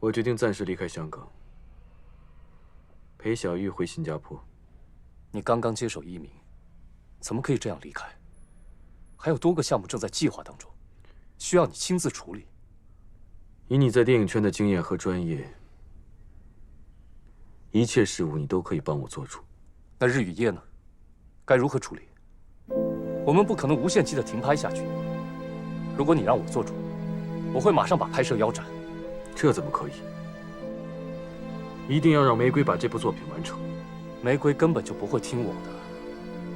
我决定暂时离开香港，陪小玉回新加坡。你刚刚接手移民，怎么可以这样离开？还有多个项目正在计划当中，需要你亲自处理。以你在电影圈的经验和专业，一切事务你都可以帮我做主。那日与夜呢？该如何处理？我们不可能无限期的停拍下去。如果你让我做主，我会马上把拍摄腰斩。这怎么可以？一定要让玫瑰把这部作品完成。玫瑰根本就不会听我的，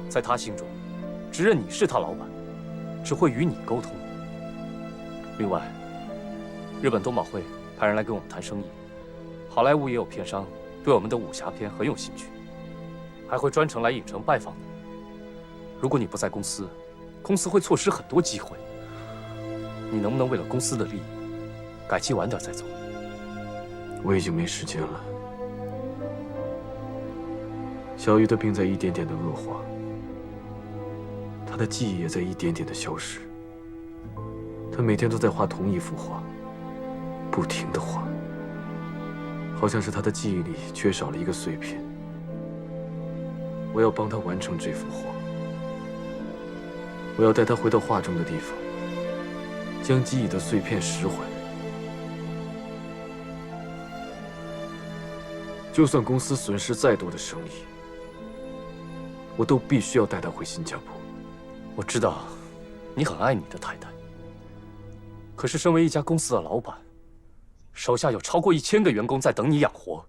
在他心中，只认你是他老板，只会与你沟通。另外，日本东宝会派人来跟我们谈生意，好莱坞也有片商对我们的武侠片很有兴趣，还会专程来影城拜访你。如果你不在公司，公司会错失很多机会。你能不能为了公司的利益，改期晚点再走？我已经没时间了。小玉的病在一点点的恶化，她的记忆也在一点点的消失。她每天都在画同一幅画，不停地画，好像是她的记忆里缺少了一个碎片。我要帮她完成这幅画，我要带她回到画中的地方，将记忆的碎片拾回来。就算公司损失再多的生意，我都必须要带她回新加坡。我知道，你很爱你的太太。可是，身为一家公司的老板，手下有超过1000个员工在等你养活，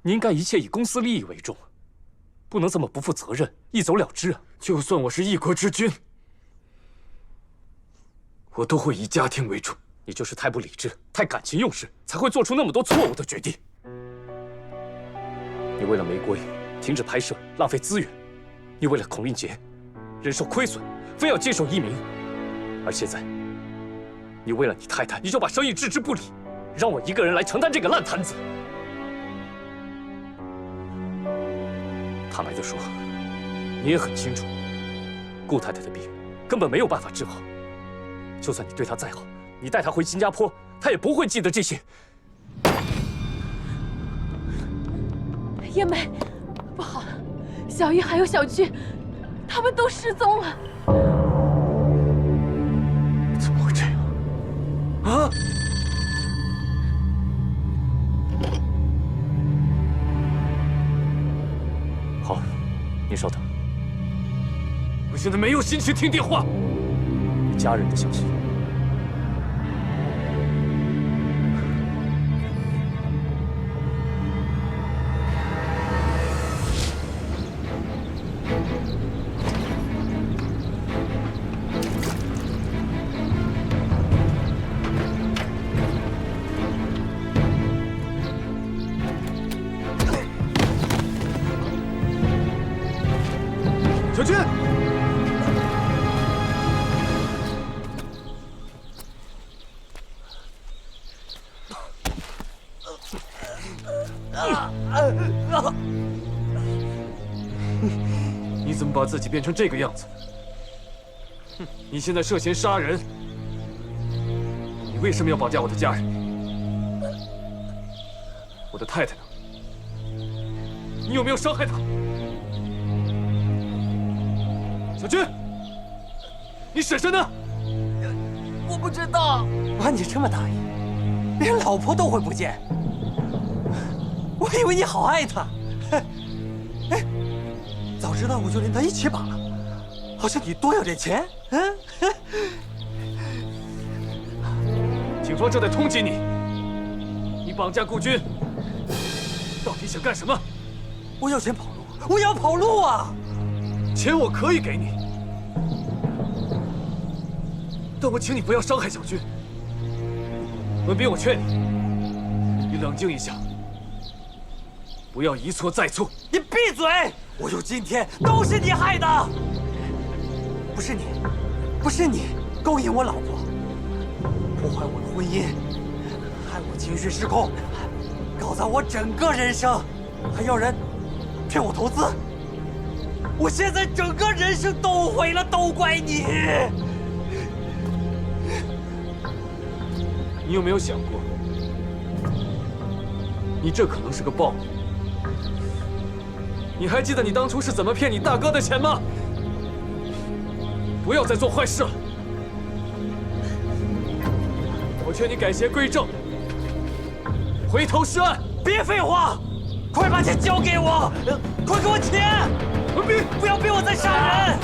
你应该一切以公司利益为重，不能这么不负责任，一走了之啊！就算我是一国之君，我都会以家庭为重。你就是太不理智，太感情用事，才会做出那么多错误的决定。你为了玫瑰停止拍摄，浪费资源；你为了孔令杰忍受亏损，非要接手移民；而现在，你为了你太太，你就把生意置之不理，让我一个人来承担这个烂摊子。坦白地说，你也很清楚，顾太太的病根本没有办法治好。就算你对她再好，你带她回新加坡，她也不会记得这些。叶梅，不好了，小玉还有小军，他们都失踪了。怎么会这样？啊！好，你稍等。我现在没有心情听电话。你家人的消息。小军，你怎么把自己变成这个样子？你现在涉嫌杀人，你为什么要绑架我的家人？我的太太呢？你有没有伤害她？小军，你婶婶呢？我不知道。哇，你这么大意，连老婆都会不见。我以为你好爱她。哎，早知道我就连她一起绑了。好像你多有点钱。警方正在通缉你。你绑架顾军，到底想干什么？我要钱跑路，我要跑路啊！钱我可以给你，但我请你不要伤害小军。文斌，我劝你，你冷静一下，不要一错再错。你闭嘴！我有今天都是你害的，不是你，不是你勾引我老婆，破坏我的婚姻，害我情绪失控，搞砸我整个人生，还要人骗我投资。我现在整个人生都毁了，都怪你！你有没有想过，你这可能是个报应。你还记得你当初是怎么骗你大哥的钱吗？不要再做坏事了。我劝你改邪归正，回头是岸。别废话，快把钱交给我！快给我钱！文斌，不要逼我再杀人！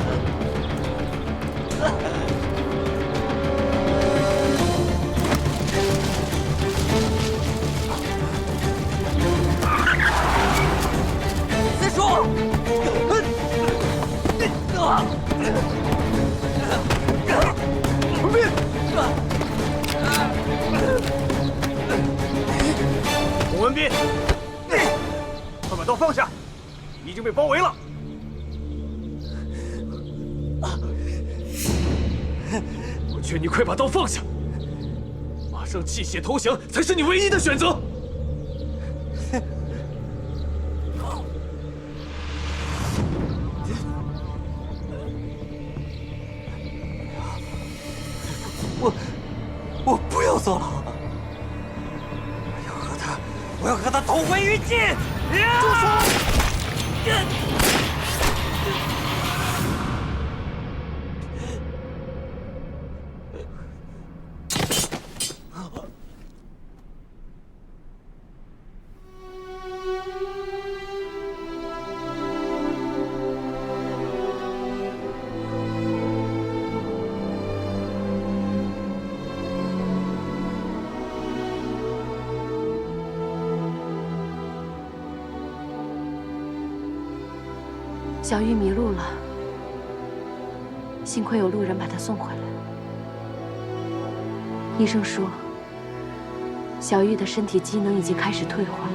四叔，文斌，洪文斌，快把刀放下，你已经被包围了。我劝你快把刀放下，马上弃血投降才是你唯一的选择。我不要坐牢，我要和他同归于尽！住手！小玉迷路了，幸亏有路人把她送回来。医生说，小玉的身体机能已经开始退化，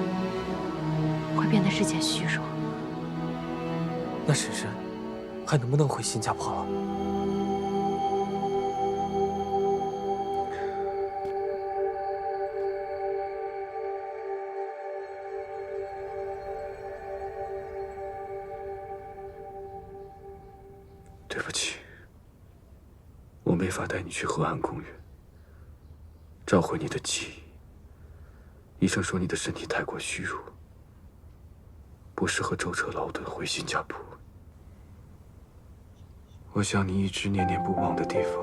会变得日渐虚弱。那婶婶还能不能回新加坡了？对不起，我没法带你去河岸公园，召回你的记忆。医生说你的身体太过虚弱，不适合舟车劳顿回新加坡。我想你一直念念不忘的地方，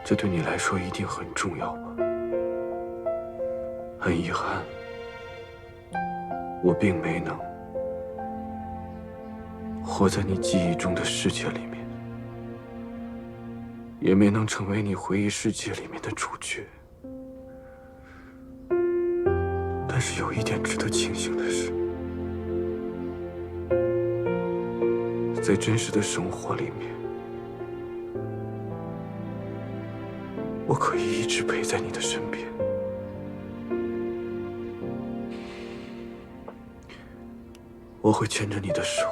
这对你来说一定很重要吧？很遗憾，我并没能活在你记忆中的世界里面，也没能成为你回忆世界里面的主角。但是有一点值得庆幸的是，在真实的生活里面，我可以一直陪在你的身边。我会牵着你的手，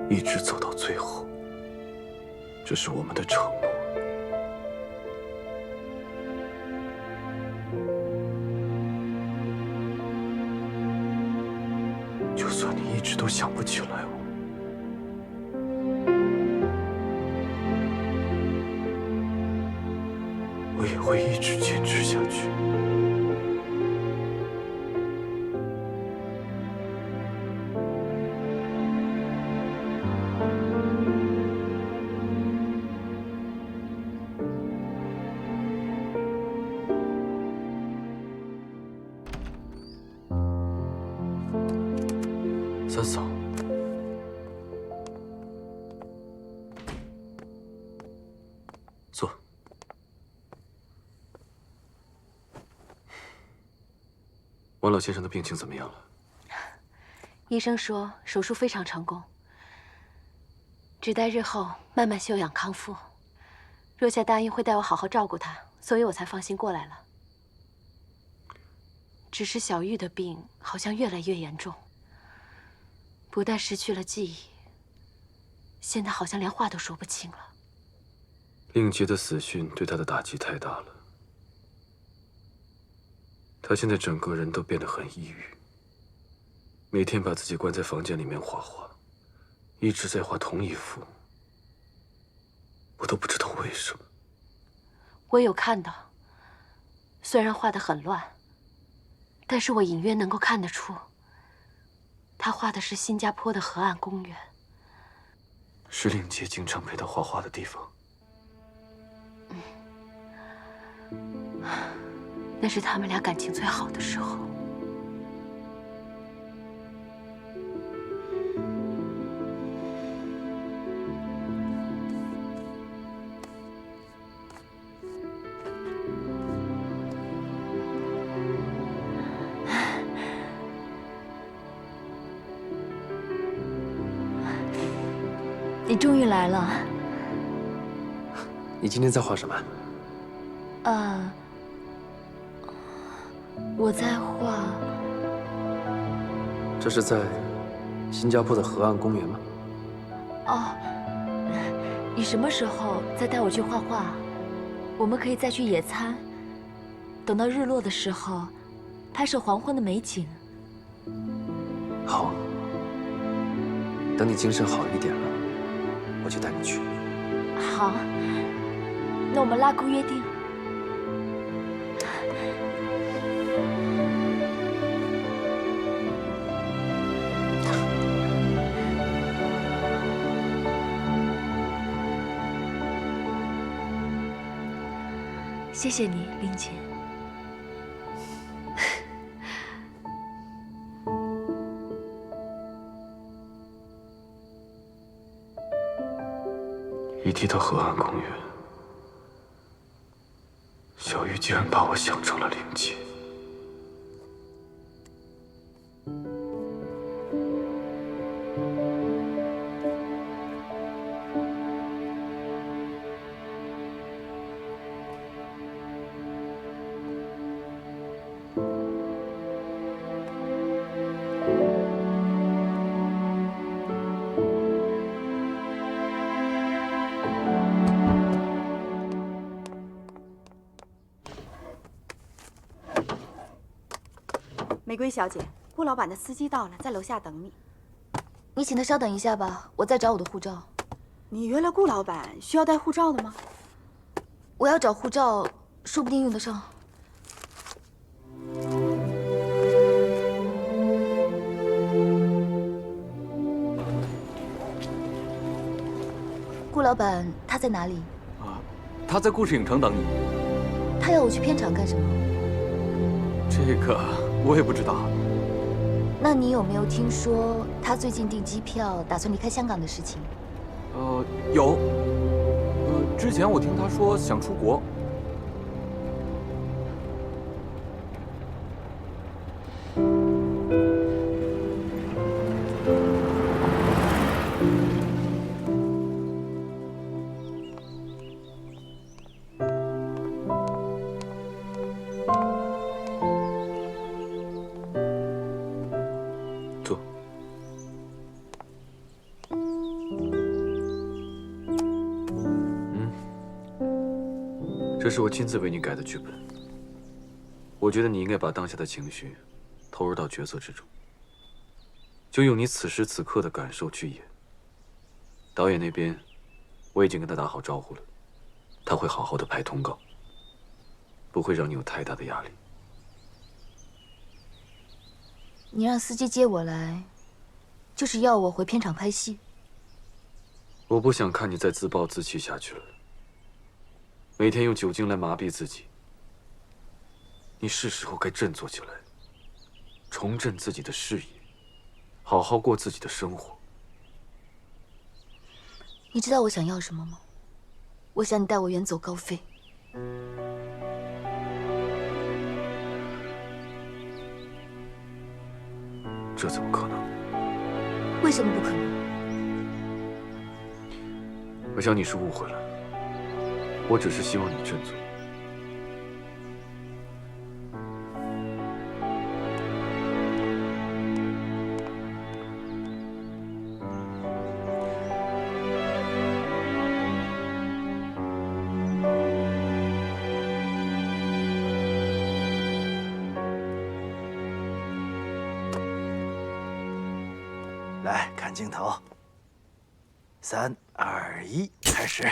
一直走到最后，这是我们的承诺。就算你一直都想不起来我，我也会一直坚持下去。三嫂，坐。王老先生的病情怎么样了？医生说手术非常成功，只待日后慢慢休养康复。若夏答应会带我好好照顾他，所以我才放心过来了。只是小玉的病好像越来越严重。不但失去了记忆，现在好像连话都说不清了。令杰的死讯对他的打击太大了，他现在整个人都变得很抑郁，每天把自己关在房间里面画画，一直在画同一幅，我都不知道为什么。我有看到，虽然画得很乱，但是我隐约能够看得出，他画的是新加坡的河岸公园。是令姐经常陪他画画的地方。那是他们俩感情最好的时候。你终于来了。你今天在画什么？我在画。这是在新加坡的河岸公园吗？哦，你什么时候再带我去画画？我们可以再去野餐，等到日落的时候，拍摄黄昏的美景。好，等你精神好一点了，我就带你去。好，那我们拉钩约定。谢谢你，林姐。一提到河岸公园，小玉竟然把我想成了灵姐。玫瑰小姐，顾老板的司机到了，在楼下等你。你请他稍等一下吧，我在找我的护照。你约了顾老板，需要带护照的吗？我要找护照，说不定用得上。顾老板他在哪里？他在故事影城等你。他要我去片场干什么？这个我也不知道。那你有没有听说他最近订机票，打算离开香港的事情？有。之前我听他说想出国。坐。这是我亲自为你改的剧本。我觉得你应该把当下的情绪投入到角色之中，就用你此时此刻的感受去演。导演那边，我已经跟他打好招呼了，他会好好的排通告，不会让你有太大的压力。你让司机接我来，就是要我回片场拍戏。我不想看你再自暴自弃下去了，每天用酒精来麻痹自己。你是时候该振作起来，重振自己的事业，好好过自己的生活。你知道我想要什么吗？我想你带我远走高飞。这怎么可能？为什么不可能？我想你是误会了，我只是希望你振作。来看镜头，3、2、1，开始。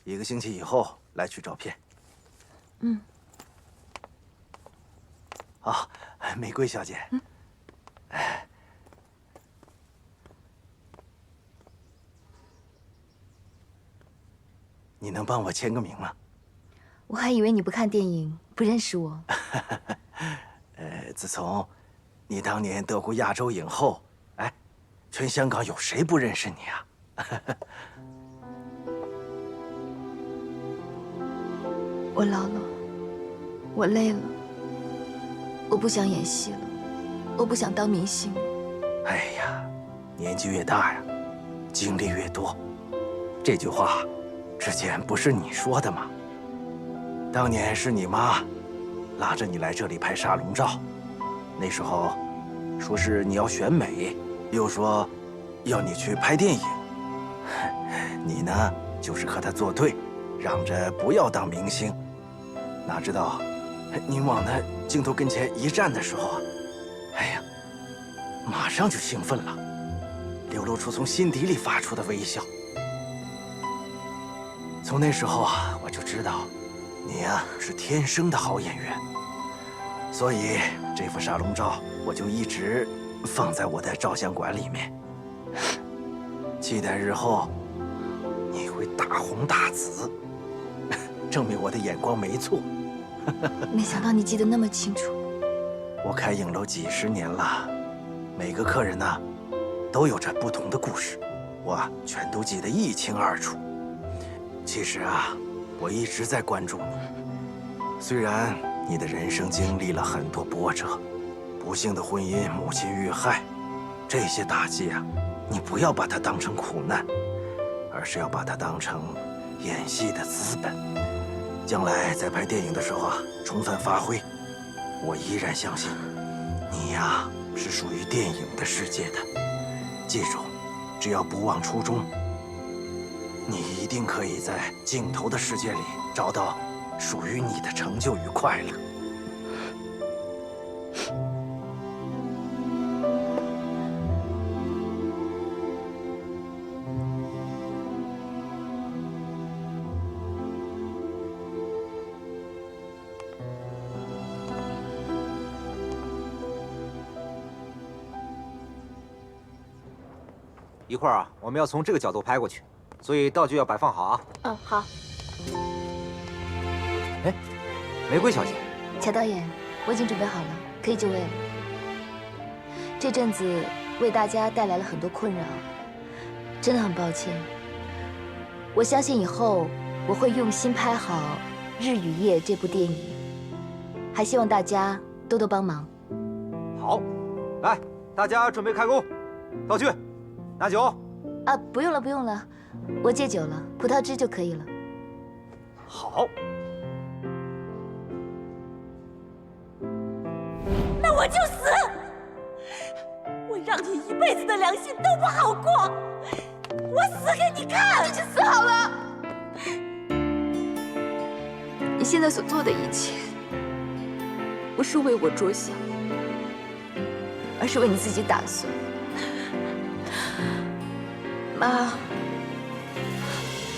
1个星期以后来取照片。啊，玫瑰小姐。你能帮我签个名吗？我还以为你不看电影，不认识我。自从你当年得过亚洲影后，哎，全香港有谁不认识你啊？我老了，我累了，我不想演戏了，我不想当明星了。哎呀，年纪越大呀，经历越多。这句话之前不是你说的吗？当年是你妈拉着你来这里拍沙龙照，那时候说是你要选美，又说要你去拍电影。你呢，就是和他作对，嚷着不要当明星。哪知道，你往那镜头跟前一站的时候啊，哎呀，马上就兴奋了，流露出从心底里发出的微笑。从那时候啊，我就知道，你呀是天生的好演员。所以这幅沙龙照我就一直放在我的照相馆里面，期待日后你会大红大紫，证明我的眼光没错。没想到你记得那么清楚。我开影楼几十年了，每个客人呢，都有着不同的故事，我全都记得一清二楚。其实啊，我一直在关注你。虽然你的人生经历了很多波折，不幸的婚姻，母亲遇害，这些打击啊，你不要把它当成苦难，而是要把它当成演戏的资本。将来在拍电影的时候啊，充分发挥。我依然相信，你呀是属于电影的世界的。记住，只要不忘初衷，你一定可以在镜头的世界里找到属于你的成就与快乐。一会儿啊，我们要从这个角度拍过去，所以道具要摆放好啊。嗯，好。哎，玫瑰小姐，乔导演，我已经准备好了，可以就位了。这阵子为大家带来了很多困扰，真的很抱歉。我相信以后我会用心拍好《日与夜》这部电影，还希望大家多多帮忙。好，来，大家准备开工，道具。拿酒啊，不用了，不用了，我戒酒了，葡萄汁就可以了。好，那我就死，我让你一辈子的良心都不好过，我死给你看！你去死好了！你现在所做的一切，不是为我着想，而是为你自己打算。妈，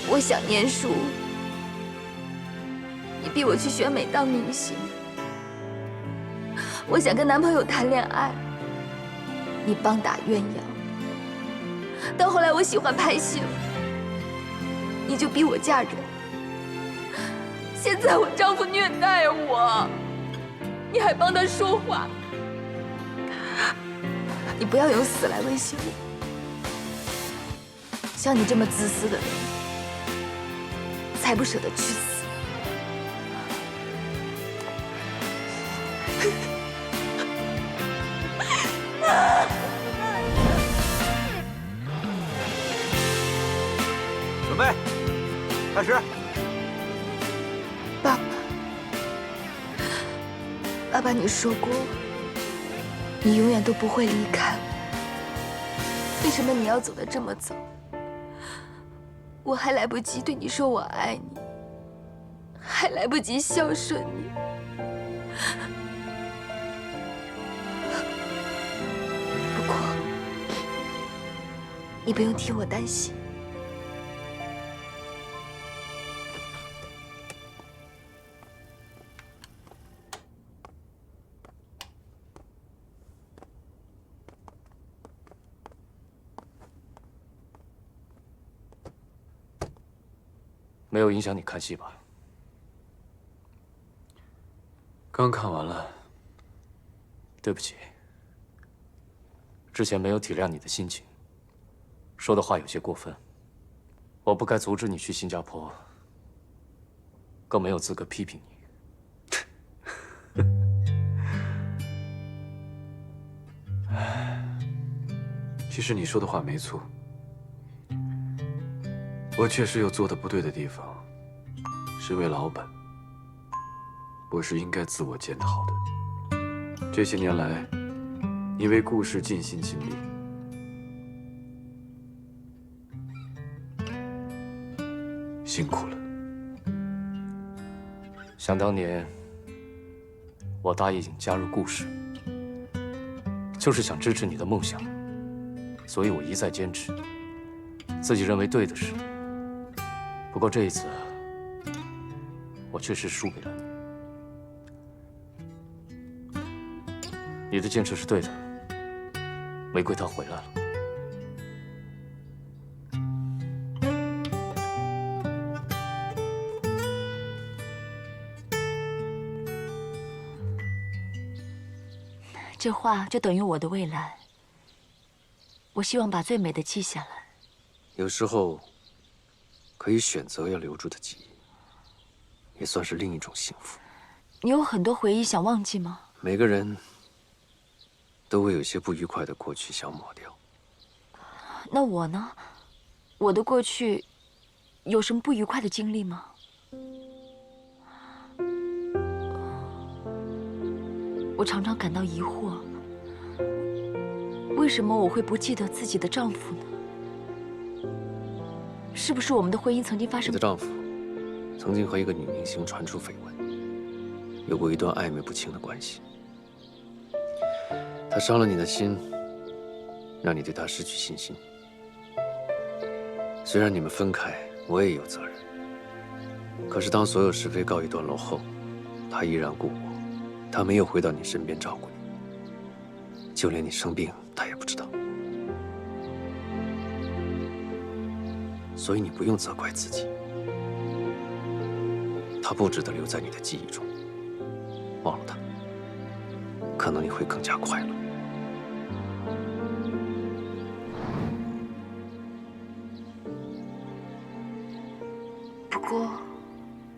我想念书，你逼我去选美当明星；我想跟男朋友谈恋爱，你帮打鸳鸯；到后来我喜欢拍戏了，你就逼我嫁人；现在我丈夫虐待我，你还帮他说话。你不要用死来威胁我。像你这么自私的人，才不舍得去死。准备，开始。爸爸，爸爸，你说过，你永远都不会离开我。为什么你要走得这么早？我还来不及对你说我爱你，还来不及孝顺你。不过，你不用替我担心。没有影响你看戏吧？刚看完了。对不起，之前没有体谅你的心情，说的话有些过分。我不该阻止你去新加坡，更没有资格批评你。其实你说的话没错，我确实有做的不对的地方。身为老板，我是应该自我检讨的。这些年来，你为顾氏尽心尽力，辛苦了。想当年，我答应加入顾氏，就是想支持你的梦想，所以我一再坚持自己认为对的事。不过这一次，我确实输给了你。你的坚持是对的，玫瑰她回来了。这画就等于我的未来。我希望把最美的记下来。有时候，可以选择要留住的记忆，也算是另一种幸福。你有很多回忆想忘记吗？每个人都会有些不愉快的过去想抹掉。那我呢？我的过去有什么不愉快的经历吗？我常常感到疑惑，为什么我会不记得自己的丈夫呢？是不是我们的婚姻曾经发生？你的丈夫曾经和一个女明星传出绯闻，有过一段暧昧不清的关系。他伤了你的心，让你对他失去信心。虽然你们分开，我也有责任。可是当所有是非告一段落后，他依然顾我。他没有回到你身边照顾你，就连你生病他也不知道。所以你不用责怪自己，他不值得留在你的记忆中。忘了他，可能你会更加快乐。不过，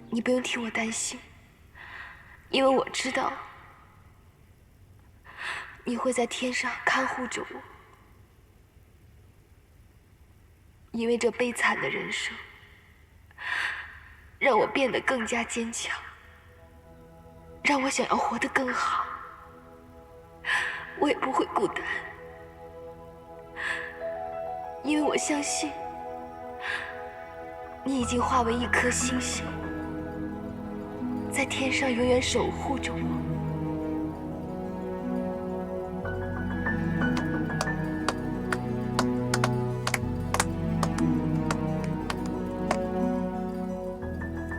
你不用替我担心。因为我知道，你会在天上看护着我。因为这悲惨的人生，让我变得更加坚强，让我想要活得更好。我也不会孤单，因为我相信，你已经化为一颗星星。在天上永远守护着我。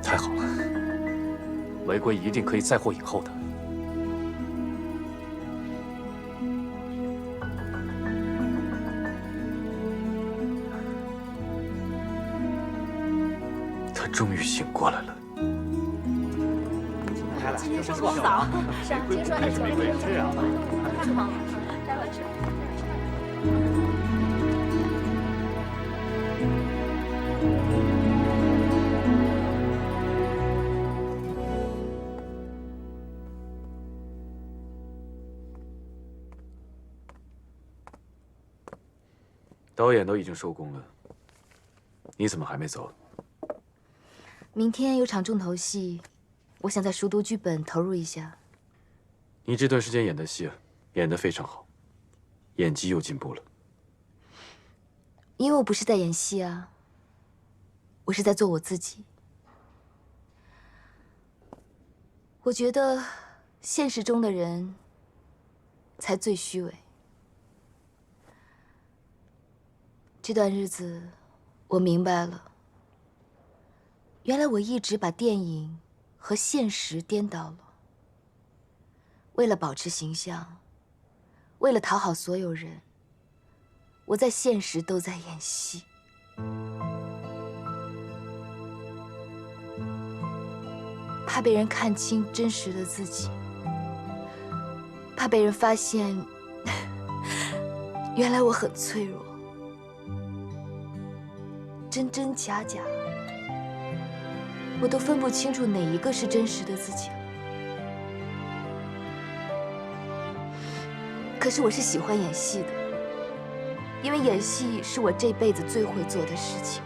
太好了，玫瑰一定可以再获影后的。他终于醒过来了。今天上光早，是啊，今天说一起玫瑰吃啊，太好了，待会儿吃。导演都已经收工了，你怎么还没走？明天有场重头戏。我想在熟读剧本，投入一下。你这段时间演的戏，演得非常好，演技又进步了。因为我不是在演戏啊，我是在做我自己。我觉得现实中的人才最虚伪。这段日子，我明白了，原来我一直把电影和现实颠倒了。为了保持形象，为了讨好所有人，我在现实都在演戏。怕被人看清真实的自己，怕被人发现，原来我很脆弱，真真假假，我都分不清楚哪一个是真实的自己了。可是我是喜欢演戏的，因为演戏是我这辈子最会做的事情。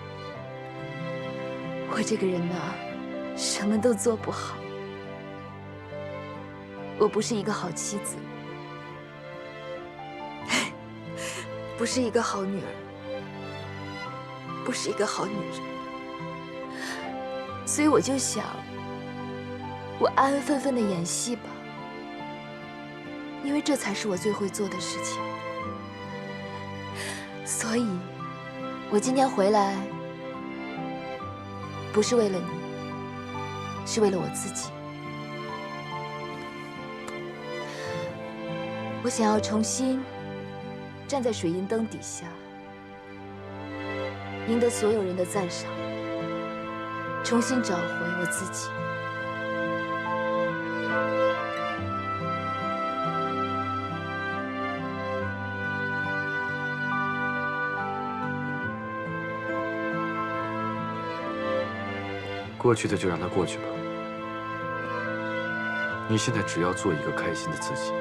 我这个人呢，什么都做不好。我不是一个好妻子，不是一个好女儿，不是一个好女人。所以我就想，我安安分分的演戏吧。因为这才是我最会做的事情，所以，我今天回来，不是为了你，是为了我自己。我想要重新站在水银灯底下，赢得所有人的赞赏，重新找回我自己。过去的就让它过去吧。你现在只要做一个开心的自己。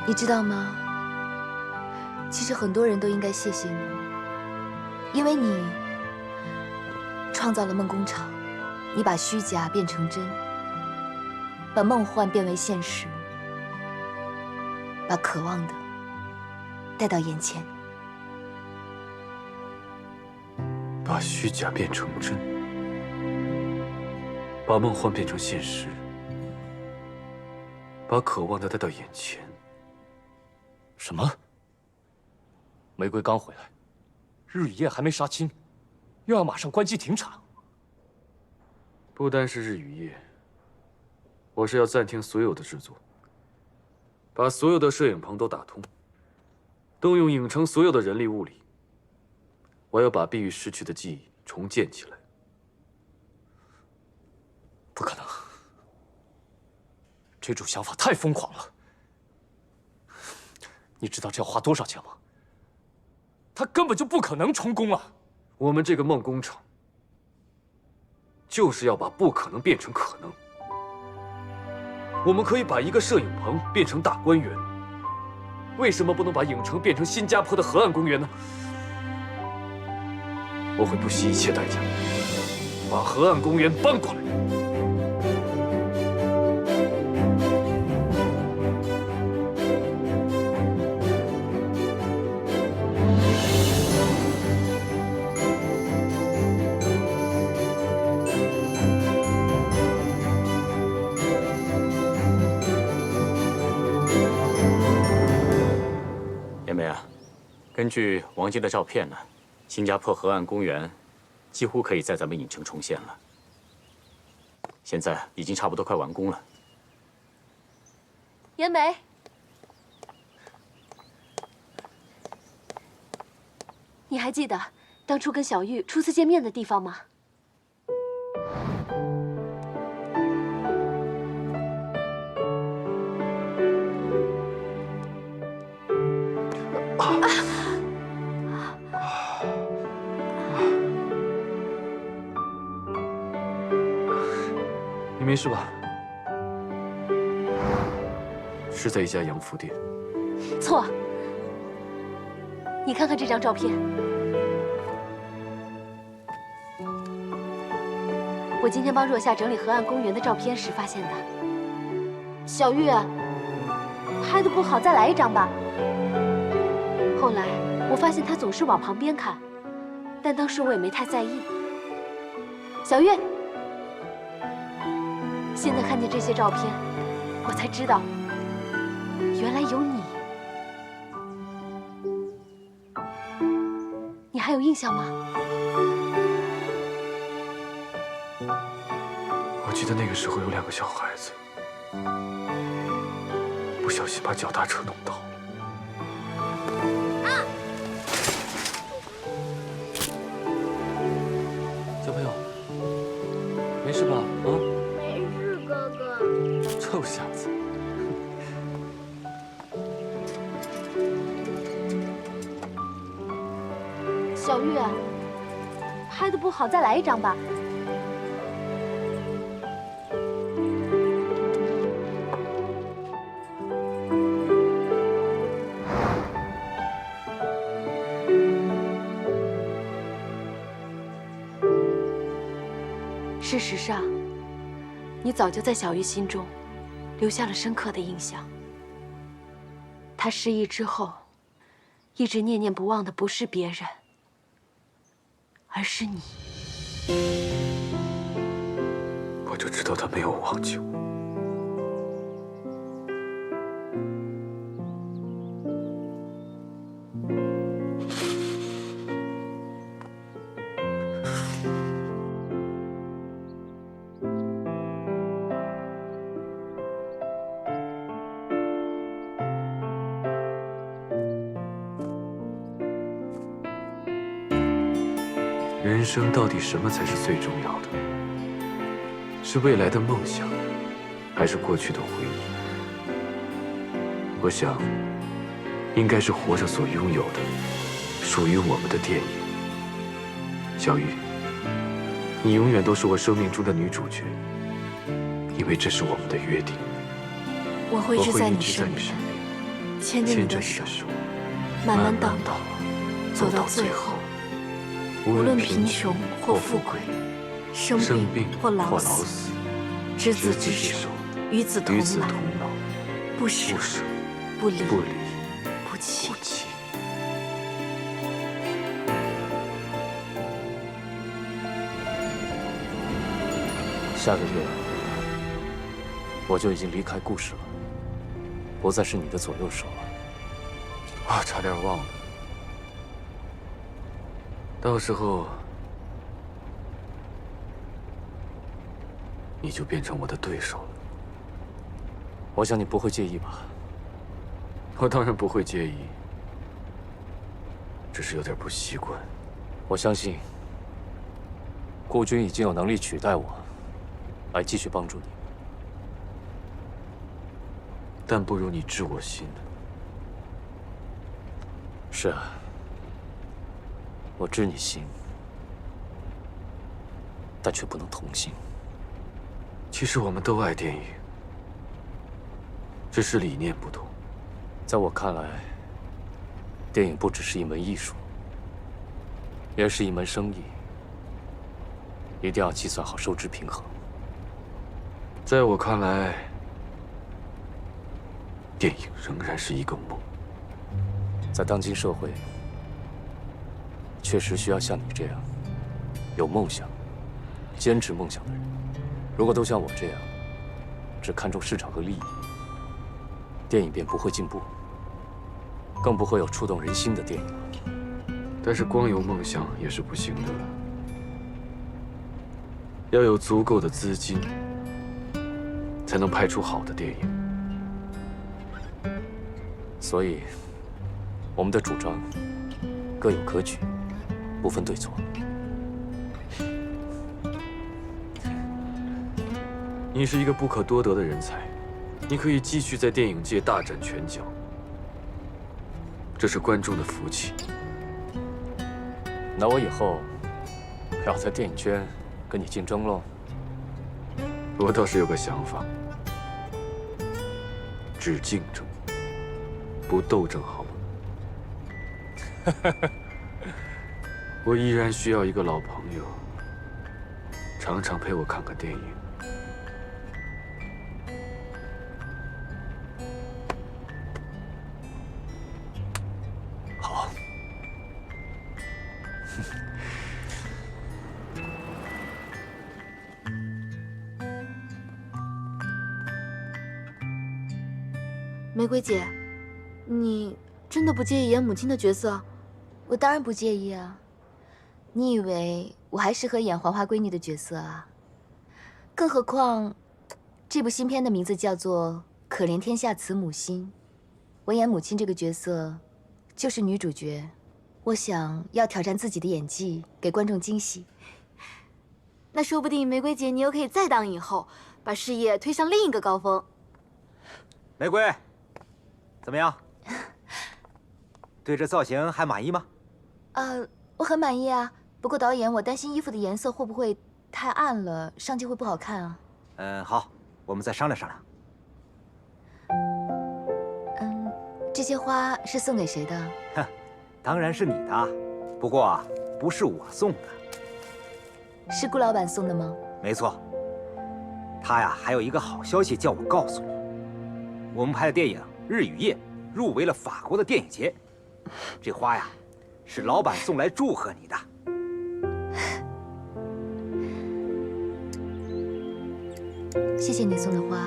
你知道吗？其实很多人都应该谢谢你，因为你创造了梦工厂，你把虚假变成真，把梦幻变为现实，把渴望的带到眼前。把虚假变成真，把梦幻变成现实，把渴望的带到眼前。什么？玫瑰刚回来，日与夜还没杀青，又要马上关机停产？不单是日与夜，我是要暂停所有的制作，把所有的摄影棚都打通，动用影城所有的人力物力。我要把碧玉失去的记忆重建起来。不可能，这种想法太疯狂了。你知道这要花多少钱吗？他根本就不可能成功啊！我们这个梦工厂，就是要把不可能变成可能。我们可以把一个摄影棚变成大观园，为什么不能把影城变成新加坡的河岸公园呢？我会不惜一切代价把河岸公园搬过来。妍梅啊，根据王晶的照片呢，新加坡河岸公园几乎可以在咱们影城重现了。现在已经差不多快完工了。妍梅，你还记得当初跟小玉初次见面的地方吗？你没事吧？是在一家洋服店。错。你看看这张照片，我今天帮若夏整理河岸公园的照片时发现的。小玉，拍的不好，再来一张吧。后来我发现她总是往旁边看，但当时我也没太在意。小玉。现在看见这些照片，我才知道，原来有你。你还有印象吗？我记得那个时候有2个小孩子，不小心把脚踏车弄倒了。小玉，拍的不好，再来一张吧。事实上，你早就在小玉心中留下了深刻的印象。她失忆之后，一直念念不忘的不是别人，而是你。我就知道她没有忘记我。人生到底什么才是最重要的？是未来的梦想，还是过去的回忆？我想，应该是活着所拥有的，属于我们的电影。小玉，你永远都是我生命中的女主角，因为这是我们的约定。我会一直在你身边，牵着你的手，慢慢到老，走到最后。无论贫穷或富贵，生病或老死，执子之手，与子同老，不舍不离不弃。下个月，我就已经离开故事了，不再是你的左右手了。啊，差点忘了。到时候，你就变成我的对手了。我想你不会介意吧？我当然不会介意，只是有点不习惯。我相信，顾军已经有能力取代我，来继续帮助你。但不如你知我心。是啊。我知你心，但却不能同心。其实我们都爱电影，只是理念不同。在我看来，电影不只是一门艺术，也是一门生意，一定要计算好收支平衡。在我看来，电影仍然是一个梦。在当今社会，确实需要像你这样有梦想、坚持梦想的人。如果都像我这样只看重市场和利益，电影便不会进步，更不会有触动人心的电影了。但是光有梦想也是不行的，要有足够的资金，才能拍出好的电影。所以，我们的主张各有可取。不分对错。你是一个不可多得的人才，你可以继续在电影界大展拳脚，这是观众的福气。那我以后要在电影圈跟你竞争喽。我倒是有个想法，只竞争，不斗争，好吗？我依然需要一个老朋友，常常陪我看看电影。好。玫瑰姐，你真的不介意演母亲的角色？我当然不介意啊。你以为我还适合演黄花闺女的角色啊？更何况，这部新片的名字叫做《可怜天下慈母心》，我演母亲这个角色，就是女主角。我想要挑战自己的演技，给观众惊喜。那说不定玫瑰姐你又可以再当影后，把事业推上另一个高峰。玫瑰，怎么样？对这造型还满意吗？我很满意啊，不过导演，我担心衣服的颜色会不会太暗了，上镜会不好看啊。好，我们再商量商量。这些花是送给谁的？哼，当然是你的，不过啊，不是我送的。是顾老板送的吗？没错。他呀，还有一个好消息叫我告诉你，我们拍的电影《日与夜》入围了法国的电影节。这花呀，是老板送来祝贺你的。谢谢你送的花。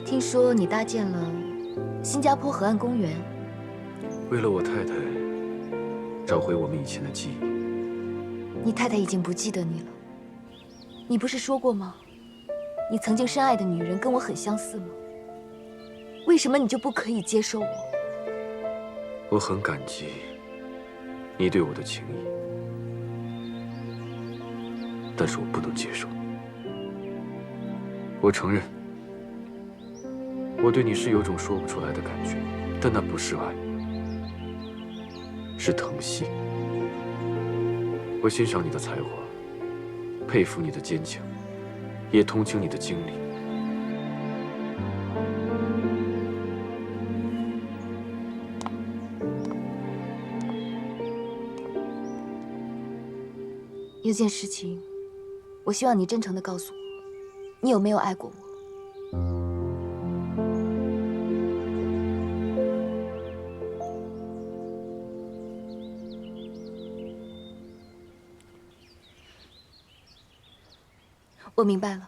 听说你搭建了新加坡河岸公园，为了我太太找回我们以前的记忆。你太太已经不记得你了。你不是说过吗？你曾经深爱的女人跟我很相似吗？为什么你就不可以接受我？我很感激你对我的情谊，但是我不能接受。我承认，我对你是有种说不出来的感觉，但那不是爱，是疼惜。我欣赏你的才华，佩服你的坚强，也同情你的经历。有件事情，我希望你真诚地告诉我，你有没有爱过我？我明白了。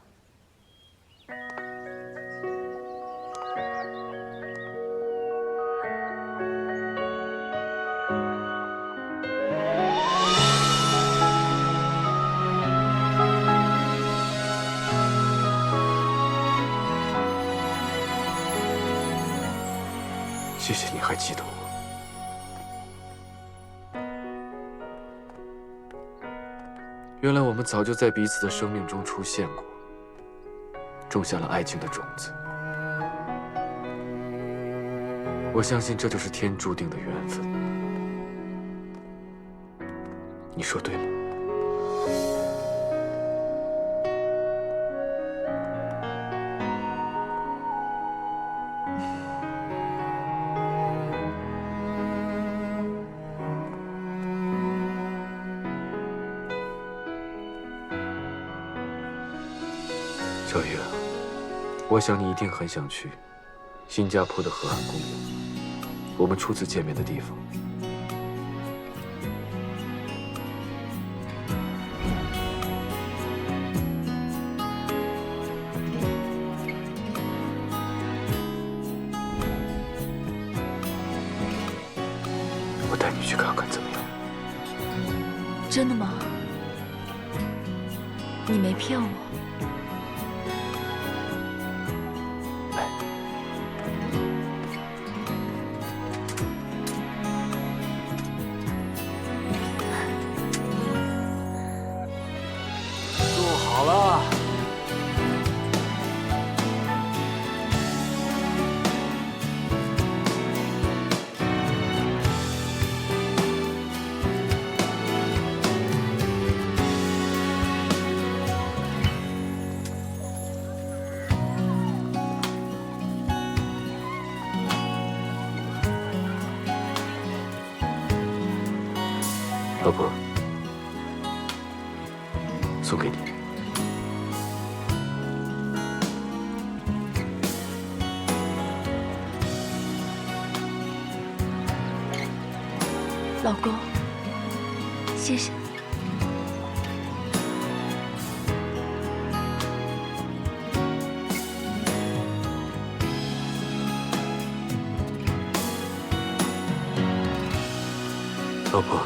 谢谢你还记得我。原来我们早就在彼此的生命中出现过，种下了爱情的种子。我相信这就是天注定的缘分。你说对吗？小月，我想你一定很想去新加坡的河岸公园，我们初次见面的地方。我带你去看看，怎么样？真的吗？你没骗我？好了，老婆，送给你。老公，谢谢。老婆，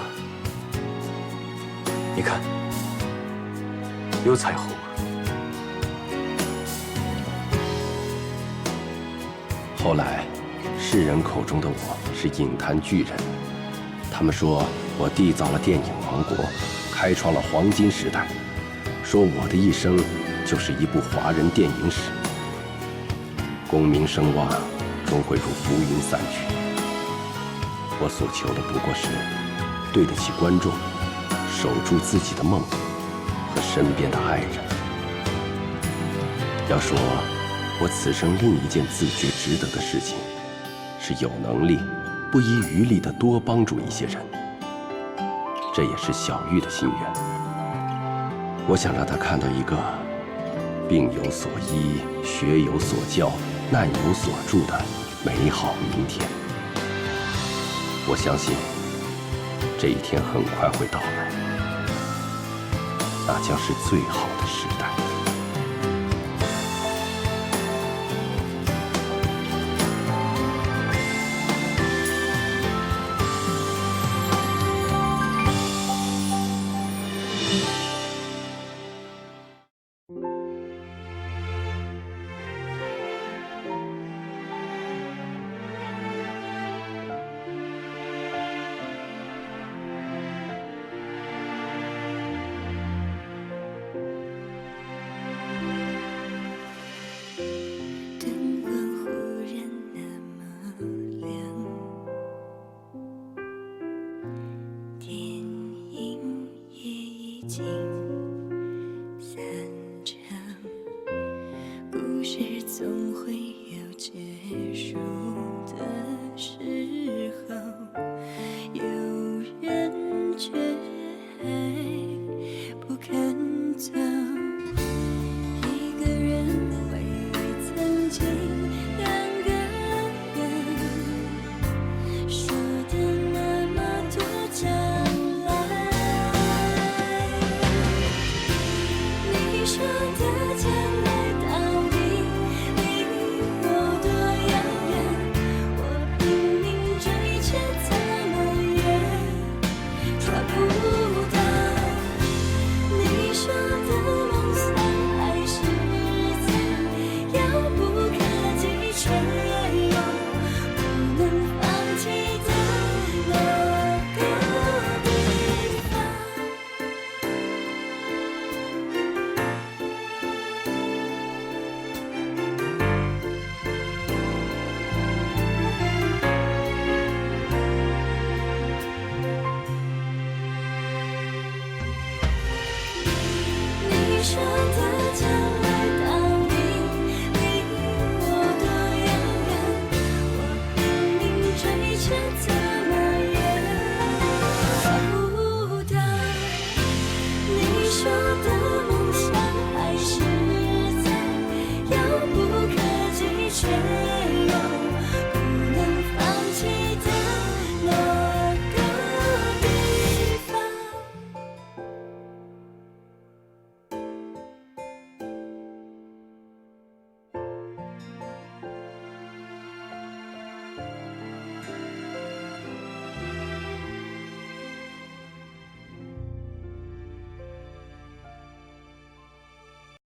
你看，有彩虹。后来，世人口中的我是影坛巨人。他们说我缔造了电影王国，开创了黄金时代，说我的一生就是一部华人电影史。功名声望终会如浮云散去，我所求的不过是对得起观众，守住自己的梦和身边的爱人。要说我此生另一件自觉值得的事情，是有能力不遗余力地多帮助一些人。这也是小玉的心愿。我想让她看到一个病有所医、学有所教、难有所助的美好明天。我相信这一天很快会到来，那将是最好的时代。说的将来到底离我多遥远，我拼命追求。